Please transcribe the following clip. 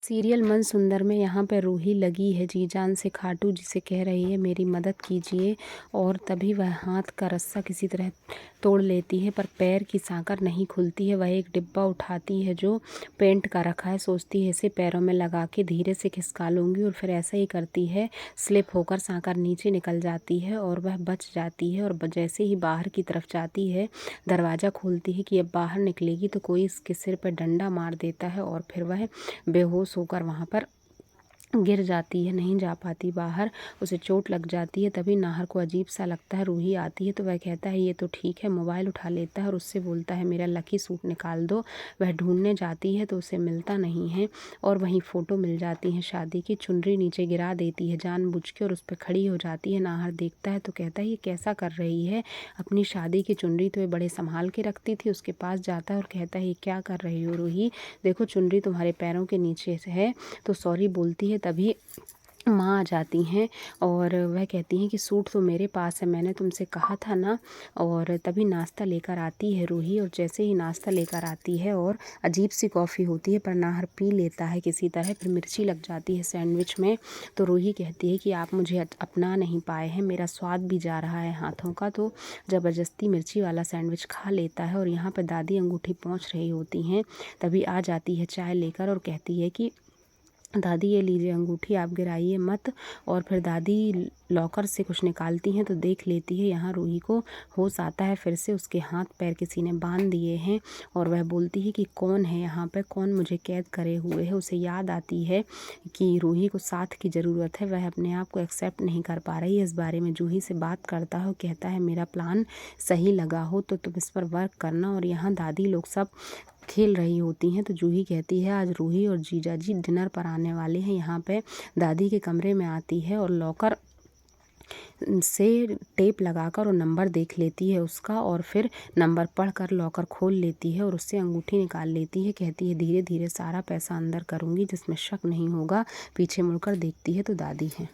Serial मन सुंदर में यहाँ पे रूही लगी है जी जान से खाटू जिसे कह रही है मेरी मदद कीजिए। और तभी वह हाथ का रस्सा किसी तरह तोड़ लेती है पर पैर की सांकर नहीं खुलती है। वह एक डिब्बा उठाती है जो पेंट का रखा है। सोचती है इसे पैरों में लगा के धीरे से खिसका लूँगी और फिर ऐसा ही करती है। स्लिप होकर सांकर नीचे निकल जाती है और वह बच जाती है। और जैसे ही बाहर की तरफ जाती है, दरवाज़ा खोलती है कि अब बाहर निकलेगी तो कोई इसके सिर पर डंडा मार देता है और फिर वह बेहोश होकर वहाँ पर गिर जाती है, नहीं जा पाती बाहर, उसे चोट लग जाती है। तभी नाहर को अजीब सा लगता है। रूही आती है तो वह कहता है ये तो ठीक है। मोबाइल उठा लेता है और उससे बोलता है मेरा लकी सूट निकाल दो। वह ढूंढने जाती है तो उसे मिलता नहीं है और वहीं फ़ोटो मिल जाती है शादी की। चुनरी नीचे गिरा देती है जानबूझ के और उस पर खड़ी हो जाती है। नाहर देखता है तो कहता है ये कैसा कर रही है, अपनी शादी की चुनरी तो ये बड़े संभाल के रखती थी। उसके पास जाता है और कहता है ये क्या कर रही हो रूही, देखो चुनरी तुम्हारे पैरों के नीचे से है। तो सॉरी बोलती है। तभी माँ आ जाती हैं और वह कहती हैं कि सूट तो मेरे पास है, मैंने तुमसे कहा था ना। और तभी नाश्ता लेकर आती है रूही और जैसे ही नाश्ता लेकर आती है और अजीब सी कॉफ़ी होती है पर नाहर पी लेता है किसी तरह। फिर मिर्ची लग जाती है सैंडविच में तो रूही कहती है कि आप मुझे अपना नहीं पाए हैं, मेरा स्वाद भी जा रहा है हाथों का। तो ज़बरदस्ती मिर्ची वाला सैंडविच खा लेता है और यहाँ पर दादी अंगूठी पहुँच रही होती हैं। तभी आ जाती है चाय लेकर और कहती है कि दादी ये लीजिए अंगूठी, आप गिराइए मत। और फिर दादी लॉकर से कुछ निकालती हैं तो देख लेती है। यहाँ रूही को होश आता है फिर से, उसके हाथ पैर किसी ने बांध दिए हैं और वह बोलती है कि कौन है यहाँ पे, कौन मुझे कैद करे हुए है। उसे याद आती है कि रूही को साथ की ज़रूरत है, वह अपने आप को एक्सेप्ट नहीं कर पा रही है। इस बारे में जूही से बात करता है, कहता है मेरा प्लान सही लगा हो तो तुम इस पर वर्क करना। और यहाँ दादी लोग सब खेल रही होती हैं तो जूही कहती है आज रूही और जीजा जी डिनर पर आने वाले हैं। यहाँ पे दादी के कमरे में आती है और लॉकर से टेप लगाकर और नंबर देख लेती है उसका और फिर नंबर पढ़कर लॉकर खोल लेती है और उससे अंगूठी निकाल लेती है। कहती है धीरे धीरे सारा पैसा अंदर करूँगी जिसमें शक नहीं होगा। पीछे मुड़कर देखती है तो दादी है।